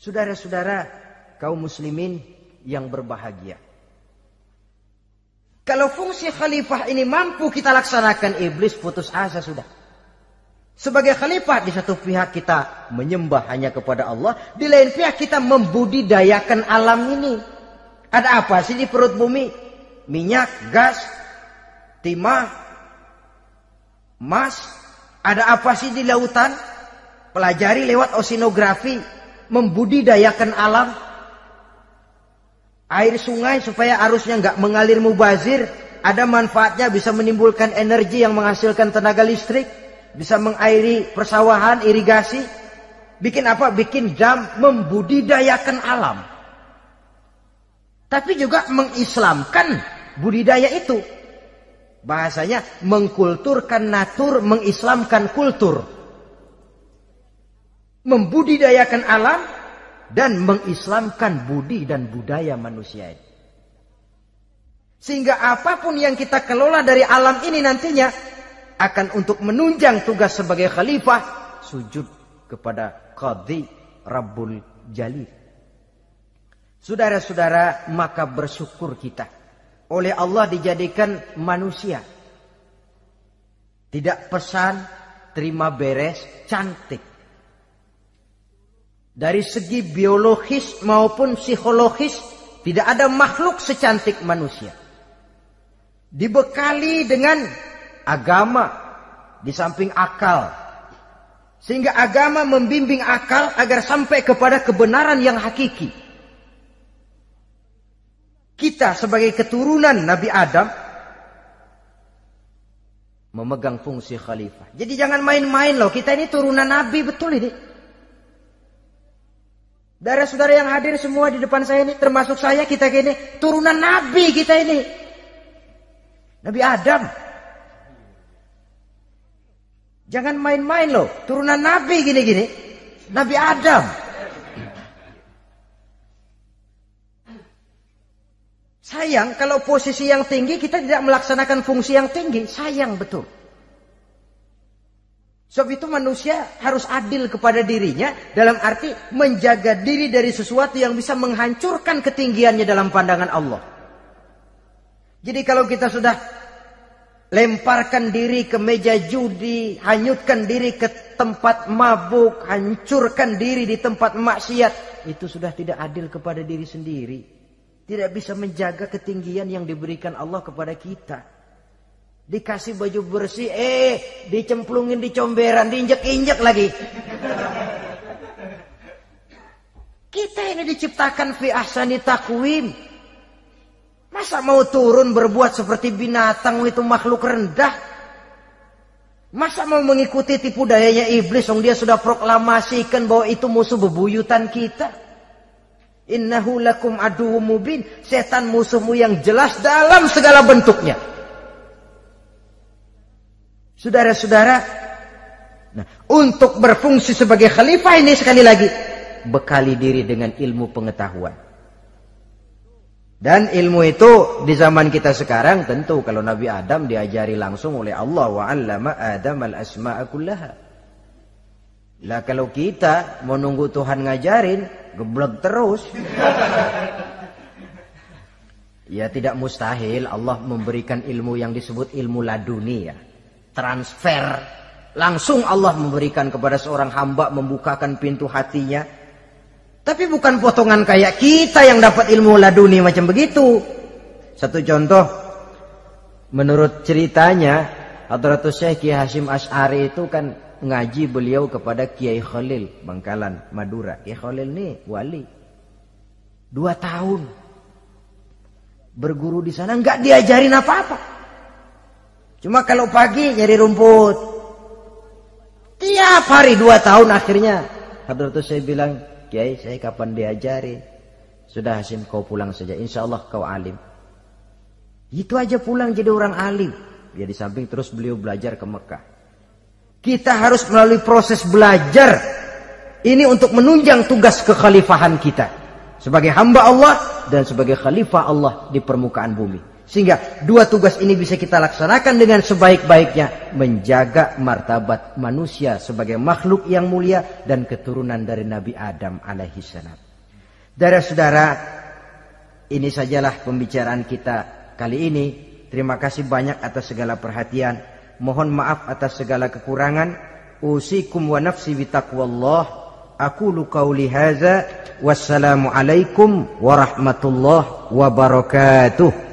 A: Saudara-saudara kaum muslimin yang berbahagia. Kalau fungsi khalifah ini mampu kita laksanakan, iblis putus asa sudah. Sebagai khalifah, di satu pihak kita menyembah hanya kepada Allah, di lain pihak kita membudidayakan alam ini. Ada apa sih di perut bumi? Minyak, gas, timah, emas. Ada apa sih di lautan? Pelajari lewat oceanografi, membudidayakan alam. Air sungai supaya arusnya nggak mengalir mubazir. Ada manfaatnya, bisa menimbulkan energi yang menghasilkan tenaga listrik. Bisa mengairi persawahan, irigasi. Bikin apa? Bikin dam, membudidayakan alam. Tapi juga mengislamkan budidaya itu. Bahasanya mengkulturkan natur, mengislamkan kultur. Membudidayakan alam dan mengislamkan budi dan budaya manusia ini. Sehingga apapun yang kita kelola dari alam ini nantinya akan untuk menunjang tugas sebagai khalifah, sujud kepada Qadhi Rabbul Jalil. Saudara-saudara, maka bersyukur kita. Oleh Allah dijadikan manusia. Tidak pesan, terima beres, cantik. Dari segi biologis maupun psikologis, tidak ada makhluk secantik manusia. Dibekali dengan agama, di samping akal. Sehingga agama membimbing akal agar sampai kepada kebenaran yang hakiki. Kita sebagai keturunan Nabi Adam memegang fungsi khalifah. Jadi jangan main-main loh. Kita ini turunan Nabi, betul ini. Saudara-saudara yang hadir semua di depan saya ini, termasuk saya, kita ini turunan Nabi kita ini. Nabi Adam. Jangan main-main loh. Turunan Nabi gini-gini. Nabi Adam. Sayang kalau posisi yang tinggi kita tidak melaksanakan fungsi yang tinggi. Sayang betul. Sebab itu manusia harus adil kepada dirinya. Dalam arti menjaga diri dari sesuatu yang bisa menghancurkan ketinggiannya dalam pandangan Allah. Jadi kalau kita sudah lemparkan diri ke meja judi, hanyutkan diri ke tempat mabuk, hancurkan diri di tempat maksiat, itu sudah tidak adil kepada diri sendiri. Tidak bisa menjaga ketinggian yang diberikan Allah kepada kita. Dikasih baju bersih, dicemplungin di comberan, diinjek-injek lagi. Kita ini diciptakan fi ahsani taqwim. Masa mau turun berbuat seperti binatang, itu makhluk rendah? Masa mau mengikuti tipu dayanya iblis, dia sudah proklamasikan bahwa itu musuh bebuyutan kita? Innahu lakum aduwwum mubin. Setan musuhmu yang jelas dalam segala bentuknya. Saudara-saudara, nah, untuk berfungsi sebagai khalifah ini sekali lagi, bekali diri dengan ilmu pengetahuan. Dan ilmu itu di zaman kita sekarang tentu kalau Nabi Adam diajari langsung oleh Allah, wa 'allama Adam al-asma'a kullaha. Lah kalau kita mau nunggu Tuhan ngajarin, geblek terus. Ya tidak mustahil Allah memberikan ilmu yang disebut ilmu laduni ya. Transfer. Langsung Allah memberikan kepada seorang hamba, membukakan pintu hatinya. Tapi bukan potongan kayak kita yang dapat ilmu laduni macam begitu. Satu contoh, menurut ceritanya, Hadratus Syekh Kiai Hasyim Asy'ari itu kan ngaji beliau kepada Kiai Khalil Bangkalan, Madura. Kiai Khalil ini wali. 2 tahun berguru di sana, nggak diajarin apa-apa. Cuma kalau pagi nyari rumput. Tiap hari 2 tahun akhirnya Hadratus Syekh bilang, Kiai saya kapan diajari? Sudah Hasyim kau pulang saja, insya Allah kau alim. Itu aja pulang jadi orang alim. Ya di samping terus beliau belajar ke Mekah. Kita harus melalui proses belajar ini untuk menunjang tugas kekhalifahan kita sebagai hamba Allah dan sebagai khalifah Allah di permukaan bumi. Sehingga 2 tugas ini bisa kita laksanakan dengan sebaik-baiknya, menjaga martabat manusia sebagai makhluk yang mulia dan keturunan dari Nabi Adam alaihi salam. Saudara-saudara, ini sajalah pembicaraan kita kali ini. Terima kasih banyak atas segala perhatian. Mohon maaf atas segala kekurangan. Usikum wa nafsi bitaqwallah. Aqulu qauli hadza. Wassalamu alaikum warahmatullahi wabarakatuh.